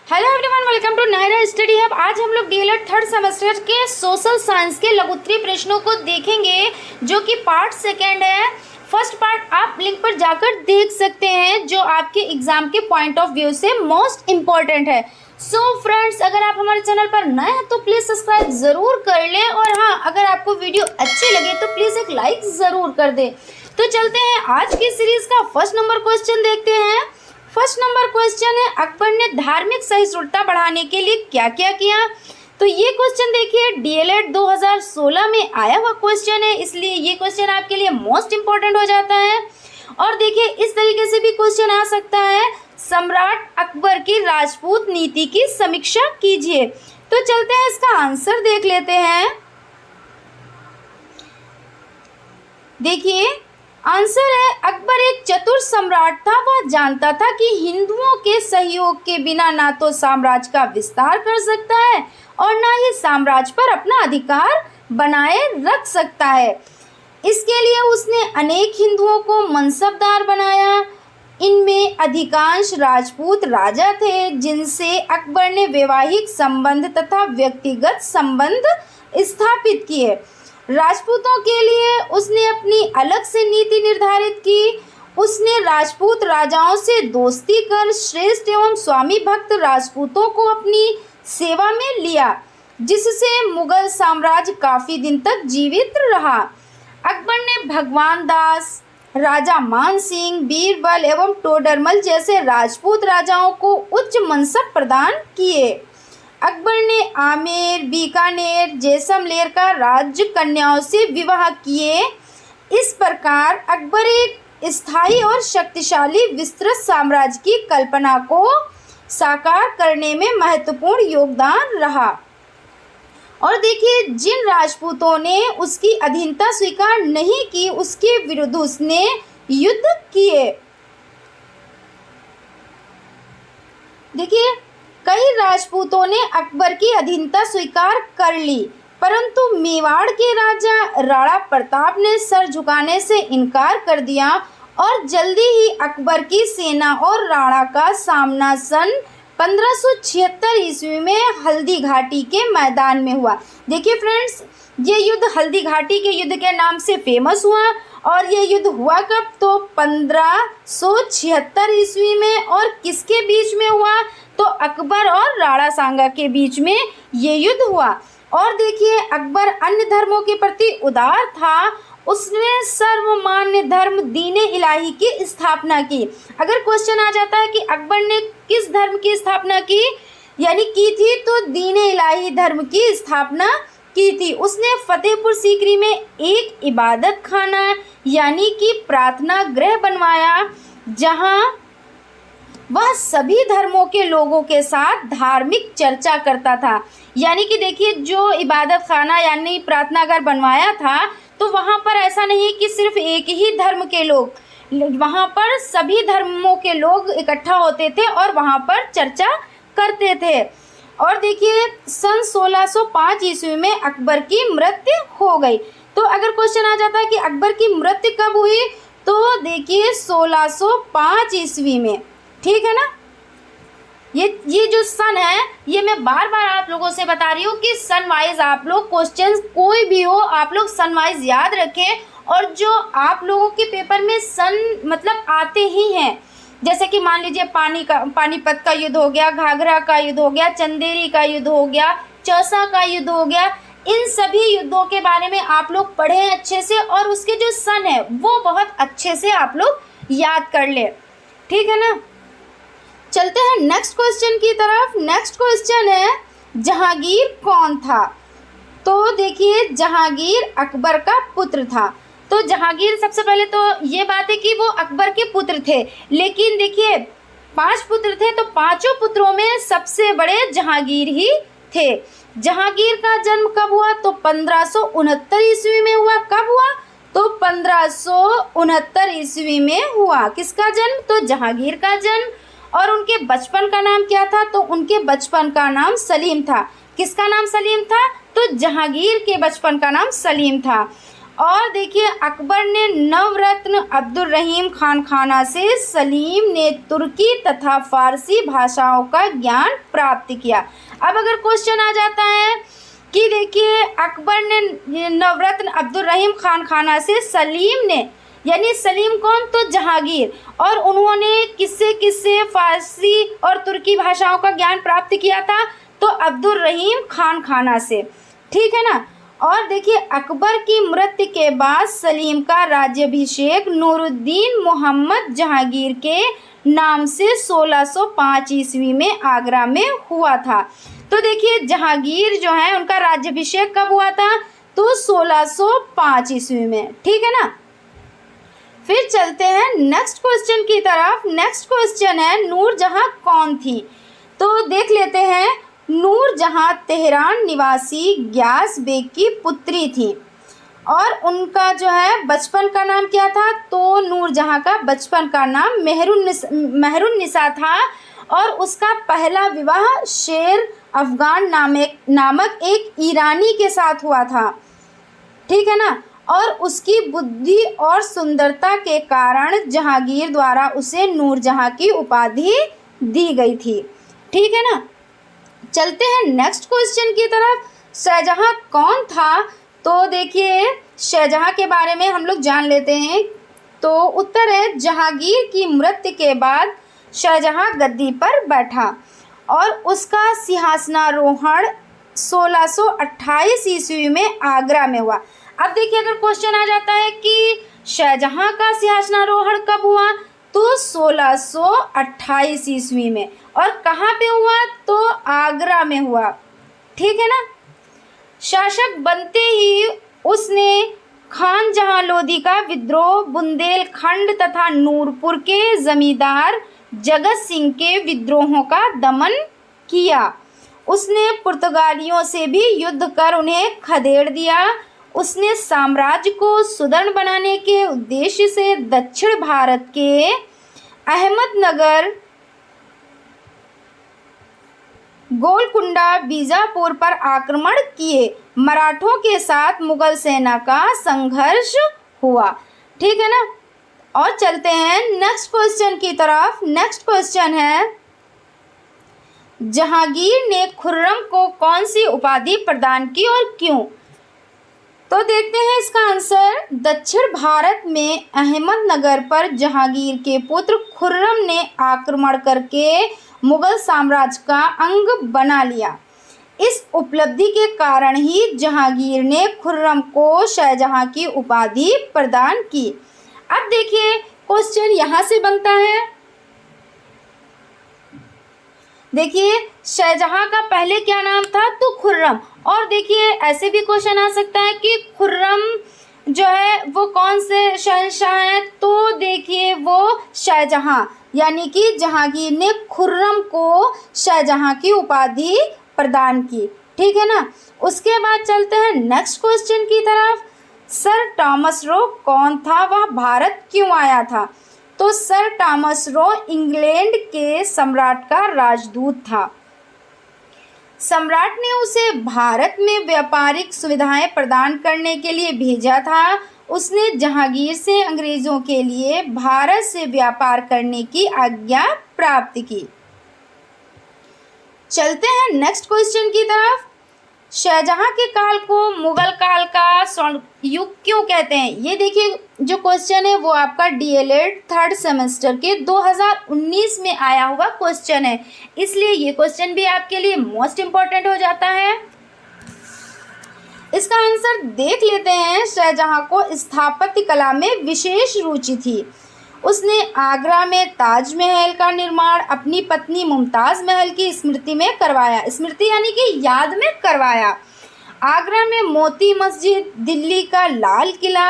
Hello everyone, welcome to Naira study hub. आज हम लोग डीएलएड थर्ड सेमेस्टर के सोशल साइंस के लघुत्तरीय प्रश्नों को देखेंगे, जो कि पार्ट सेकेंड है। फर्स्ट पार्ट आप लिंक पर जाकर देख सकते हैं, जो आपके एग्जाम के पॉइंट ऑफ व्यू से मोस्ट इम्पॉर्टेंट है। सो फ्रेंड्स, अगर आप हमारे चैनल पर नए हैं तो प्लीज़ सब्सक्राइब ज़रूर कर लें, और हाँ, अगर आपको वीडियो अच्छी लगे तो प्लीज़ एक लाइक ज़रूर कर दें। तो चलते हैं आज की सीरीज़ का फर्स्ट नंबर क्वेश्चन देखते हैं। फर्स्ट नंबर क्वेश्चन है, अकबर ने धार्मिक सहिष्णुता बढ़ाने के लिए क्या क्या किया। तो ये क्वेश्चन देखिए डीएलएड 2016 में आया हुआ क्वेश्चन है, इसलिए ये क्वेश्चन आपके लिए मोस्ट इम्पोर्टेंट हो जाता है। और देखिए इस तरीके से भी क्वेश्चन आ सकता है, सम्राट अकबर की राजपूत नीति की समीक्षा कीजिए। तो चलते हैं इसका आंसर देख लेते हैं। देखिए आंसर है, अकबर एक चतुर सम्राट था। वह जानता था कि हिंदुओं के सहयोग के बिना ना तो साम्राज्य का विस्तार कर सकता है और ना ही साम्राज्य पर अपना अधिकार बनाए रख सकता है। इसके लिए उसने अनेक हिंदुओं को मनसबदार बनाया। इनमें अधिकांश राजपूत राजा थे, जिनसे अकबर ने वैवाहिक संबंध तथा व्यक्तिगत संबंध स्थापित किए। राजपूतों के लिए उसने अपनी अलग से नीति निर्धारित की। उसने राजपूत राजाओं से दोस्ती कर श्रेष्ठ एवं स्वामी भक्त राजपूतों को अपनी सेवा में लिया, जिससे मुगल साम्राज्य काफ़ी दिन तक जीवित रहा। अकबर ने भगवान दास, राजा मान सिंह, बीरबल एवं टोडरमल जैसे राजपूत राजाओं को उच्च मनसब प्रदान किए। अकबर ने आमेर, बीकानेर, जैसलमेर का राज्य कन्याओं से विवाह किए। इस प्रकार अकबर एक स्थायी और शक्तिशाली विस्तृत साम्राज्य की कल्पना को साकार करने में महत्वपूर्ण योगदान रहा। और देखिए जिन राजपूतों ने उसकी अधीनता स्वीकार नहीं की, उसके विरुद्ध उसने युद्ध किए। देखिए कई राजपूतों ने अकबर की अधीनता स्वीकार कर ली, परंतु मेवाड़ के राजा राणा प्रताप ने सर झुकाने से इनकार कर दिया और जल्दी ही अकबर की सेना और राणा का सामना सन 1576 ईस्वी में हल्दी घाटी के मैदान में हुआ। देखिए फ्रेंड्स, ये युद्ध हल्दी घाटी के युद्ध के नाम से फेमस हुआ, और ये युद्ध हुआ कब? तो 1576 ईस्वी में। और किसके बीच में हुआ? तो अकबर और राणा सांगा के बीच में ये युद्ध हुआ। और देखिए अकबर अन्य धर्मों के प्रति उदार था। उसने सर्वमान्य धर्म दीने इलाही की स्थापना की। अगर क्वेश्चन आ जाता है कि अकबर ने किस धर्म की स्थापना की, यानी की थी, तो दीने इलाही धर्म की स्थापना की थी। उसने फतेहपुर सीकरी में एक इबादत खाना यानी कि प्रार्थना गृह बनवाया, जहां वह सभी धर्मों के लोगों के साथ धार्मिक चर्चा करता था। यानी कि देखिए जो इबादत खाना यानी प्रार्थना घर बनवाया था, तो वहाँ पर ऐसा नहीं कि सिर्फ एक ही धर्म के लोग, वहाँ पर सभी धर्मों के लोग इकट्ठा होते थे और वहाँ पर चर्चा करते थे। और देखिए सन 1605 ईस्वी में अकबर की मृत्यु हो गई। तो अगर क्वेश्चन आ जाता है कि अकबर की मृत्यु कब हुई, तो देखिए 1605 ईस्वी में, ठीक है ना। ये जो सन है, ये मैं बार बार आप लोगों से बता रही हूँ कि सन वाइज आप लोग क्वेश्चन कोई भी हो, आप लोग सन वाइज याद रखें। और जो आप लोगों के पेपर में सन मतलब आते ही हैं, जैसे कि मान लीजिए पानीपत का युद्ध हो गया, घाघरा का युद्ध हो गया, चंदेरी का युद्ध हो गया, चौसा का युद्ध हो गया, इन सभी युद्धों के बारे में आप लोग पढ़ें अच्छे से, और उसके जो सन है वो बहुत अच्छे से आप लोग याद कर ले, ठीक है ना। चलते हैं नेक्स्ट क्वेश्चन की तरफ। नेक्स्ट क्वेश्चन है, जहांगीर कौन था। तो देखिए जहांगीर अकबर का पुत्र था। तो जहांगीर सबसे पहले तो ये बात है कि वो अकबर के पुत्र थे, लेकिन देखिए 5 पुत्र थे, तो 5 पुत्रों में सबसे बड़े जहांगीर ही थे। जहांगीर का जन्म कब हुआ? तो 1569 ईस्वी में हुआ। कब हुआ? तो 1569 ईस्वी में हुआ। किसका जन्म? तो जहांगीर का जन्म। और उनके बचपन का नाम क्या था? तो उनके बचपन का नाम सलीम था। किसका नाम सलीम था? तो जहांगीर के बचपन का नाम सलीम था। और देखिए अकबर ने नवरत्न अब्दुल रहीम खान खाना से सलीम ने तुर्की तथा फारसी भाषाओं का ज्ञान प्राप्त किया। अब अगर क्वेश्चन आ जाता है कि देखिए अकबर ने नवरत्न अब्दुल रहीम खान खाना से सलीम ने, यानी सलीम कौन, तो जहांगीर, और उन्होंने किससे किससे फारसी और तुर्की भाषाओं का ज्ञान प्राप्त किया था, तो अब्दुल रहीम खान खाना से, ठीक है ना। और देखिए अकबर की मृत्यु के बाद सलीम का राज्याभिषेक नूरुद्दीन मोहम्मद जहांगीर के नाम से 1605 ईस्वी में आगरा में हुआ था। तो देखिए जहांगीर जो है उनका राज्याभिषेक कब हुआ था, तो 1605 ईस्वी में, ठीक है ना। फिर चलते हैं नेक्स्ट क्वेश्चन की तरफ। नेक्स्ट क्वेश्चन है नूरजहां कौन थी, तो देख लेते हैं। नूरजहां तेहरान निवासी ग्यास बेग की पुत्री थी और उनका जो है बचपन का नाम क्या था, तो नूरजहां का बचपन का नाम मेहरुन्निसा था और उसका पहला विवाह शेर अफगान नामक एक ईरानी के साथ हुआ था, ठीक है ना। और उसकी बुद्धि और सुंदरता के कारण जहांगीर द्वारा उसे नूरजहां की उपाधि दी गई थी, ठीक है ना। चलते हैं नेक्स्ट क्वेश्चन की तरफ। शाहजहां कौन था, तो देखिए शाहजहां के बारे में हम लोग जान लेते हैं। तो उत्तर है जहांगीर की मृत्यु के बाद शाहजहां गद्दी पर बैठा और उसका सिंहासनारोहण 1628 ईस्वी में आगरा में हुआ। अब देखिए अगर क्वेश्चन आ जाता है कि शाहजहां का सिंहासनारोहण कब हुआ, तो 1628 ईस्वी में, और कहाँ पे हुआ, तो आगरा में हुआ, ठीक है ना। शासक बनते ही उसने खान जहां लोधी का विद्रोह, बुंदेलखंड तथा नूरपुर के जमींदार जगत सिंह के विद्रोहों का दमन किया। उसने पुर्तगालियों से भी युद्ध कर उन्हें खदेड़ दिया। उसने साम्राज्य को सुदृढ़ बनाने के उद्देश्य से दक्षिण भारत के अहमदनगर, गोलकुंडा, बीजापुर पर आक्रमण किए। मराठों के साथ मुगल सेना का संघर्ष हुआ, ठीक है ना। और चलते हैं नेक्स्ट क्वेश्चन की तरफ। नेक्स्ट क्वेश्चन है जहांगीर ने खुर्रम को कौन सी उपाधि प्रदान की और क्यों, तो देखते हैं इसका आंसर। दक्षिण भारत में अहमदनगर पर जहांगीर के पुत्र खुर्रम ने आक्रमण करके मुगल साम्राज्य का अंग बना लिया। इस उपलब्धि के कारण ही जहांगीर ने खुर्रम को शाहजहां की उपाधि प्रदान की। अब देखिए क्वेश्चन यहाँ से बनता है, देखिए शाहजहां का पहले क्या नाम था, तो खुर्रम। और देखिए ऐसे भी क्वेश्चन आ सकता है कि खुर्रम जो है वो कौन से शहंशाह हैं, तो देखिए वो शाहजहां, यानी कि जहांगीर ने खुर्रम को शाहजहां की उपाधि प्रदान की, ठीक है ना। उसके बाद चलते हैं नेक्स्ट क्वेश्चन की तरफ। सर टॉमस रो कौन था, वह भारत क्यों आया था, तो सर टॉमस रो इंग्लैंड के सम्राट का राजदूत था। सम्राट ने उसे भारत में व्यापारिक सुविधाएं प्रदान करने के लिए भेजा था। उसने जहांगीर से अंग्रेजों के लिए भारत से व्यापार करने की आज्ञा प्राप्त की। चलते हैं नेक्स्ट क्वेश्चन की तरफ। शाहजहां के काल को मुगल काल का स्वर्ण युग क्यों कहते हैं, ये देखिए जो क्वेश्चन है वो आपका डीएलएड थर्ड सेमेस्टर के 2019 में आया हुआ क्वेश्चन है, इसलिए ये क्वेश्चन भी आपके लिए मोस्ट इम्पॉर्टेंट हो जाता है। इसका आंसर देख लेते हैं। शाहजहां को स्थापत्य कला में विशेष रुचि थी। उसने आगरा में ताजमहल का निर्माण अपनी पत्नी मुमताज़ महल की स्मृति में करवाया, स्मृति यानी कि याद में करवाया। आगरा में मोती मस्जिद, दिल्ली का लाल किला,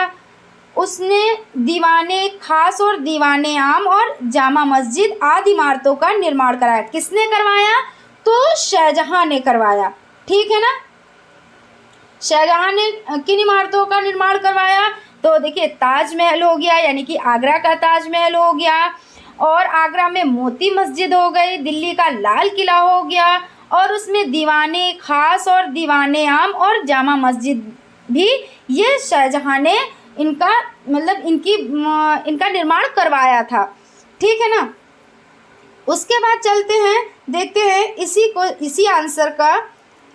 उसने दीवाने खास और दीवाने आम और जामा मस्जिद आदि इमारतों का निर्माण कराया। किसने करवाया, तो शाहजहां ने करवाया, ठीक है ना। शाहजहां ने किन इमारतों का निर्माण करवाया, तो देखिए ताजमहल हो गया, यानी कि आगरा का ताजमहल हो गया, और आगरा में मोती मस्जिद हो गई, दिल्ली का लाल किला हो गया, और उसमें दीवाने खास और दीवाने आम और जामा मस्जिद भी ये शाहजहां ने इनका मतलब इनका निर्माण करवाया था। ठीक है ना। उसके बाद चलते हैं, देखते हैं इसी आंसर का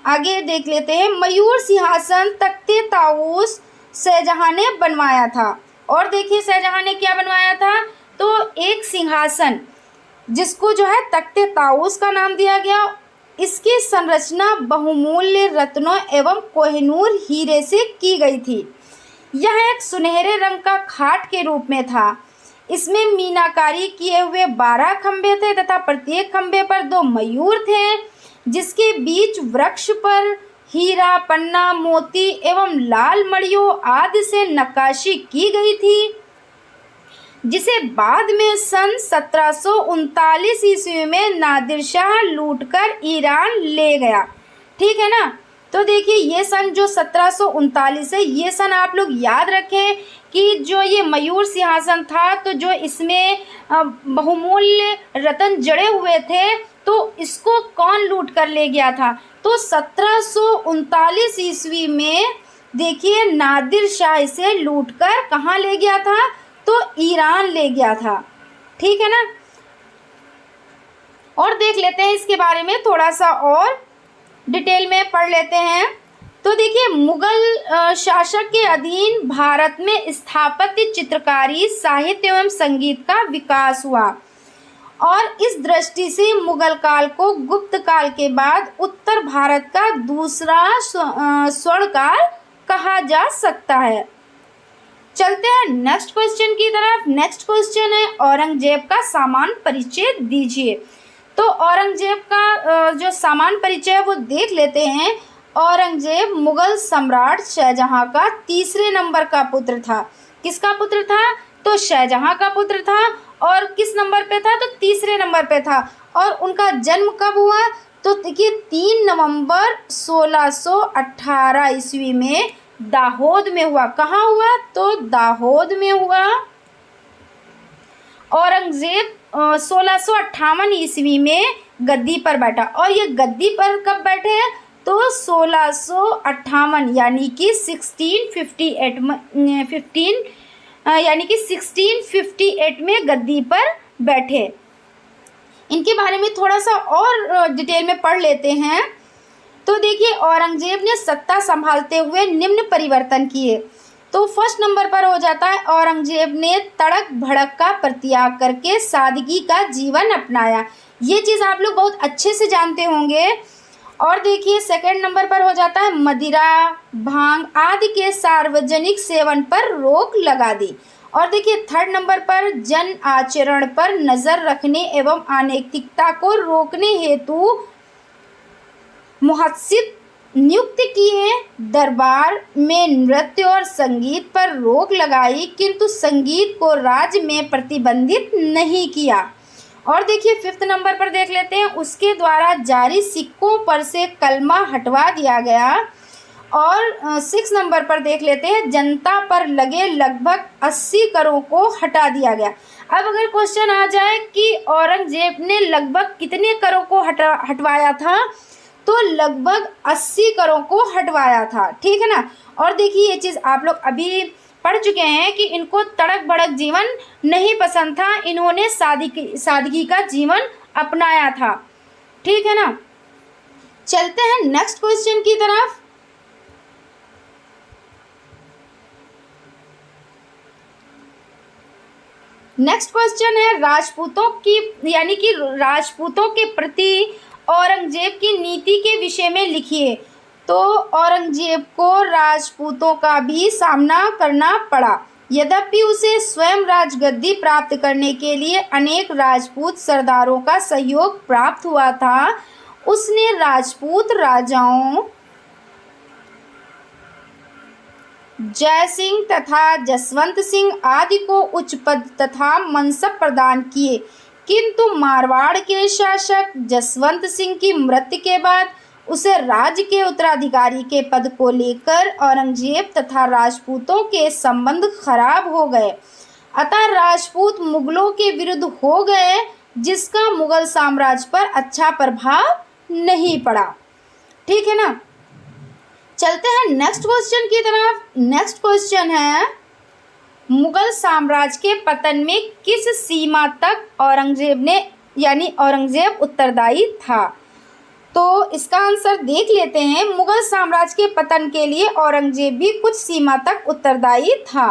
आगे देख लेते हैं। मयूर सिंहासन तख्ते ताऊस शाहजहां ने बनवाया था। और देखिए शाहजहां ने क्या बनवाया था, तो एक सिंहासन जिसको जो है तख्ते ताऊस का नाम दिया गया। इसकी संरचना बहुमूल्य रत्नों एवं कोहिनूर हीरे से की गई थी। यह एक सुनहरे रंग का खाट के रूप में था। इसमें मीनाकारी किए हुए 12 खंभे थे तथा प्रत्येक खंभे पर 2 मयूर थे, जिसके बीच वृक्ष पर हीरा, पन्ना, मोती एवं लाल मणियों आदि से नक्काशी की गई थी, जिसे बाद में सन 1739 ईस्वी में नादिर शाह लूटकर ईरान ले गया। ठीक है ना। तो देखिए ये सन जो 1739 है, ये सन आप लोग याद रखें कि जो ये मयूर सिंहासन था, तो जो इसमें बहुमूल्य रत्न जड़े हुए थे, तो इसको कौन लूट कर ले गया था, तो 1739 ईस्वी में देखिए नादिर शाह इसे लूट कर कहाँ ले गया था, तो ईरान ले गया था। ठीक है ना। और देख लेते हैं इसके बारे में थोड़ा सा और डिटेल में पढ़ लेते हैं। तो देखिए मुगल शासक के अधीन भारत में स्थापत्य, चित्रकारी, साहित्य एवं संगीत का विकास हुआ और इस दृष्टि से मुगल काल को गुप्त काल के बाद उत्तर भारत का दूसरा स्वर्ण काल कहा जा सकता है। चलते हैं नेक्स्ट क्वेश्चन की तरफ। नेक्स्ट क्वेश्चन है औरंगजेब का सामान्य परिचय दीजिए। तो औरंगजेब का जो सामान्य परिचय है वो देख लेते हैं। औरंगजेब मुगल सम्राट शाहजहां का तीसरे नंबर का पुत्र था। किसका पुत्र था, तो शाहजहां का पुत्र था। और किस नंबर पे था, तो तीसरे नंबर पे था। और उनका जन्म कब हुआ, तो देखिए 3 नवंबर 1618 ईस्वी में दाहोद में हुआ। कहाँ हुआ, तो दाहोद में हुआ। औरंगजेब 1658 ईस्वी में गद्दी पर बैठा। और ये गद्दी पर कब बैठे हैं, तो 1658 यानी कि 1658 में गद्दी पर बैठे। इनके बारे में थोड़ा सा और डिटेल में पढ़ लेते हैं। तो देखिए औरंगजेब ने सत्ता संभालते हुए निम्न परिवर्तन किए। तो फर्स्ट नंबर पर हो जाता है औरंगजेब ने तड़क भड़क का परित्याग करके सादगी का जीवन अपनाया। ये चीज़ आप लोग बहुत अच्छे से जानते होंगे। और देखिए सेकंड नंबर पर हो जाता है मदिरा, भांग आदि के सार्वजनिक सेवन पर रोक लगा दी। और देखिए थर्ड नंबर पर जन आचरण पर नज़र रखने एवं अनैतिकता को रोकने हेतु मुहस्सिब नियुक्त किए। दरबार में नृत्य और संगीत पर रोक लगाई, किंतु संगीत को राज्य में प्रतिबंधित नहीं किया। और देखिए फिफ्थ नंबर पर देख लेते हैं, उसके द्वारा जारी सिक्कों पर से कलमा हटवा दिया गया। और 6 नंबर पर देख लेते हैं, जनता पर लगे लगभग 80 करों को हटा दिया गया। अब अगर क्वेश्चन आ जाए कि औरंगजेब ने लगभग कितने करों को हटवाया था, तो लगभग 80 करों को हटवाया था। ठीक है ना। और देखिए ये चीज़ आप लोग अभी पढ़ चुके हैं कि इनको तड़क भड़क जीवन नहीं पसंद था, इन्होंने सादगी का जीवन अपनाया था। ठीक है ना। चलते हैं नेक्स्ट क्वेश्चन की तरफ। नेक्स्ट क्वेश्चन है राजपूतों की यानी कि राजपूतों के प्रति औरंगजेब की नीति के विषय में लिखिए। तो औरंगजेब को राजपूतों का भी सामना करना पड़ा। यद्यपि उसे स्वयं राजगद्दी प्राप्त करने के लिए अनेक राजपूत सरदारों का सहयोग प्राप्त हुआ था, उसने राजपूत राजाओं जय सिंह तथा जसवंत सिंह आदि को उच्च पद तथा मनसब प्रदान किए। किंतु मारवाड़ के शासक जसवंत सिंह की मृत्यु के बाद उसे राज्य के उत्तराधिकारी के पद को लेकर औरंगजेब तथा राजपूतों के संबंध खराब हो गए। अतः राजपूत मुगलों के विरुद्ध हो गए, जिसका मुगल साम्राज्य पर अच्छा प्रभाव नहीं पड़ा। ठीक है ना। चलते हैं नेक्स्ट क्वेश्चन की तरफ। नेक्स्ट क्वेश्चन है, मुगल साम्राज्य के पतन में किस सीमा तक औरंगजेब ने यानी औरंगजेब उत्तरदायी था? तो इसका आंसर देख लेते हैं। मुगल साम्राज्य के पतन के लिए औरंगजेब भी कुछ सीमा तक उत्तरदायी था।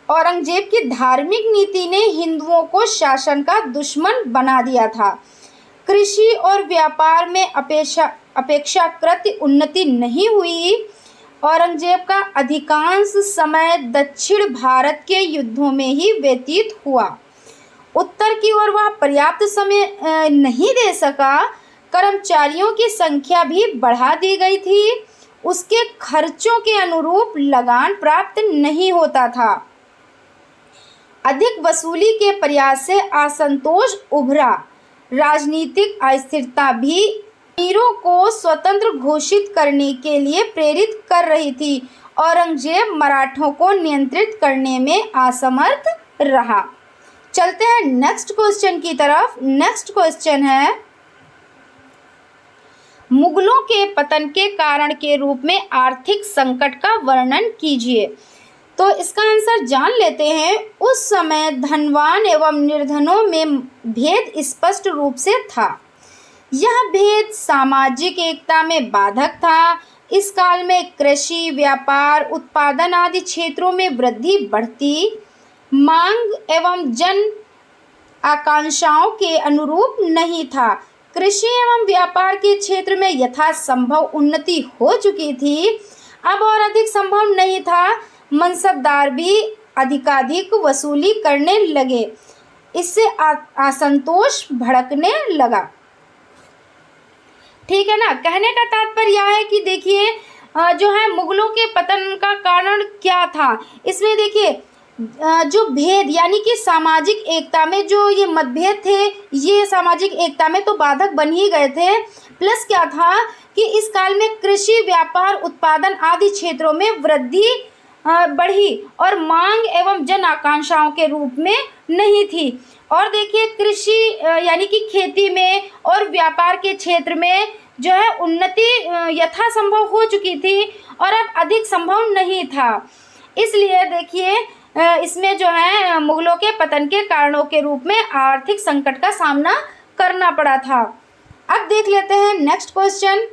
औरंगजेब की धार्मिक नीति ने हिंदुओं को शासन का दुश्मन बना दिया था। कृषि और व्यापार में अपेक्षाकृत उन्नति नहीं हुई। औरंगजेब का अधिकांश समय दक्षिण भारत के युद्धों में ही व्यतीत हुआ। उत्तर की ओर वह पर्याप्त समय नहीं दे सका। कर्मचारियों की संख्या भी बढ़ा दी गई थी। उसके खर्चों के अनुरूप लगान प्राप्त नहीं होता था। अधिक वसूली के प्रयास से असंतोष उभरा। राजनीतिक अस्थिरता भी अमीरों को स्वतंत्र घोषित करने के लिए प्रेरित कर रही थी। औरंगजेब मराठों को नियंत्रित करने में असमर्थ रहा। चलते हैं नेक्स्ट क्वेश्चन की तरफ। नेक्स्ट क्वेश्चन है, मुगलों के पतन के कारण के रूप में आर्थिक संकट का वर्णन कीजिए। तो इसका आंसर जान लेते हैं। उस समय धनवान एवं निर्धनों में भेद स्पष्ट रूप से था। यह भेद सामाजिक एकता में बाधक था। इस काल में कृषि, व्यापार, उत्पादन आदि क्षेत्रों में वृद्धि बढ़ती मांग एवं जन आकांक्षाओं के अनुरूप नहीं था। कृषि एवं व्यापार के क्षेत्र में यथासंभव उन्नति हो चुकी थी, अब और अधिक संभव नहीं था। मनसबदार भी अधिकाधिक वसूली करने लगे। इससे असंतोष भड़कने लगा। ठीक है ना। कहने का तात्पर्य यह है कि देखिए जो है मुगलों के पतन का कारण क्या था। इसमें देखिए जो भेद यानी कि सामाजिक एकता में जो ये मतभेद थे, ये सामाजिक एकता में तो बाधक बन ही गए थे। प्लस क्या था कि इस काल में कृषि, व्यापार, उत्पादन आदि क्षेत्रों में वृद्धि बढ़ी और मांग एवं जन आकांक्षाओं के रूप में नहीं थी। और देखिए कृषि यानी कि खेती में और व्यापार के क्षेत्र में जो है उन्नति यथासंभव हो चुकी थी और अब अधिक संभव नहीं था। इसलिए देखिए इसमें जो है मुगलों के पतन के कारणों के रूप में आर्थिक संकट का सामना करना पड़ा था। अब देख लेते हैं नेक्स्ट क्वेश्चन।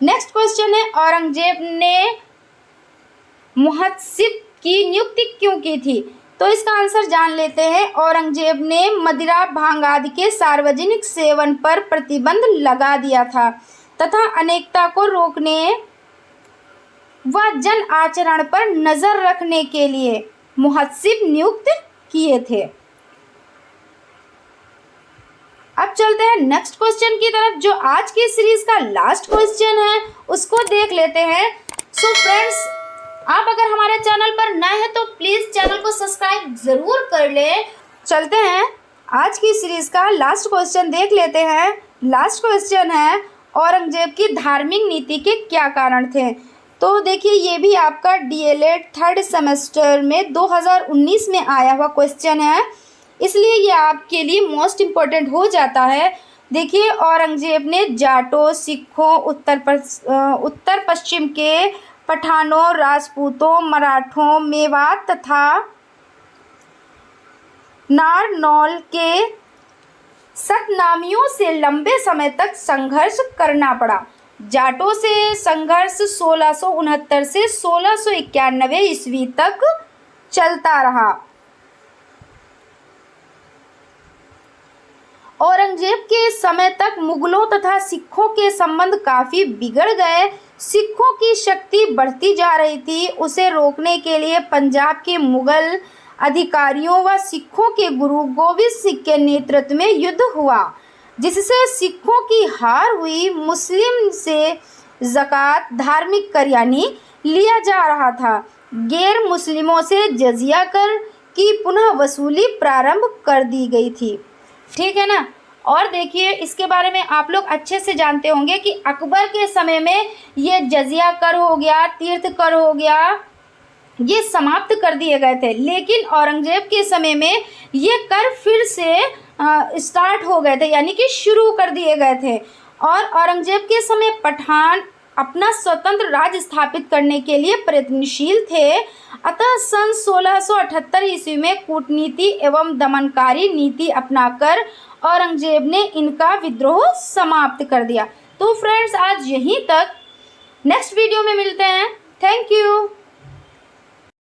नेक्स्ट क्वेश्चन है, औरंगजेब ने मुहत्सिब की नियुक्ति क्यों की थी? तो इसका आंसर जान लेते हैं। औरंगजेब ने मदिरा, भांग आदि के सार्वजनिक सेवन पर प्रतिबंध लगा दिया था तथा अनेकता को रोकने व जन आचरण पर नजर रखने के लिए मुहत्सिब नियुक्त किए थे। अब चलते हैं नेक्स्ट क्वेश्चन की तरफ, जो आज की सीरीज का लास्ट क्वेश्चन है उसको देख लेते हैं। सो फ्रेंड्स, आप अगर हमारे चैनल पर नए हैं तो प्लीज चैनल को सब्सक्राइब जरूर कर लें। चलते हैं आज की सीरीज का लास्ट क्वेश्चन देख लेते हैं। लास्ट क्वेश्चन है, औरंगजेब की धार्मिक नीति के क्या कारण थे? तो देखिए ये भी आपका डीएलएड थर्ड सेमेस्टर में 2019 में आया हुआ क्वेश्चन है, इसलिए ये आपके लिए मोस्ट इम्पोर्टेंट हो जाता है। देखिए औरंगजेब ने जाटों, सिखों, उत्तर पश्चिम के पठानों, राजपूतों, मराठों, मेवात तथा नारनौल के सतनामियों से लंबे समय तक संघर्ष करना पड़ा। जाटों से संघर्ष 1669 से 1691 ईस्वी तक चलता रहा। औरंगजेब के समय तक मुगलों तथा सिखों के संबंध काफी बिगड़ गए। सिखों की शक्ति बढ़ती जा रही थी। उसे रोकने के लिए पंजाब के मुगल अधिकारियों व सिखों के गुरु गोविंद सिंह के नेतृत्व में युद्ध हुआ, जिससे सिखों की हार हुई। मुस्लिम से ज़कात, धार्मिक कर यानी लिया जा रहा था। गैर मुस्लिमों से जजिया कर की पुनः वसूली प्रारंभ कर दी गई थी। ठीक है ना। और देखिए इसके बारे में आप लोग अच्छे से जानते होंगे कि अकबर के समय में ये जजिया कर हो गया, तीर्थ कर हो गया, ये समाप्त कर दिए गए थे। लेकिन औरंगजेब के समय में ये कर फिर से स्टार्ट हो गए थे, यानी कि शुरू कर दिए गए थे। और औरंगजेब के समय पठान अपना स्वतंत्र राज्य स्थापित करने के लिए प्रयत्नशील थे। अतः सन 1678 ईस्वी में कूटनीति एवं दमनकारी नीति अपनाकर औरंगजेब ने इनका विद्रोह समाप्त कर दिया। तो फ्रेंड्स, आज यहीं तक। नेक्स्ट वीडियो में मिलते हैं। Thank you.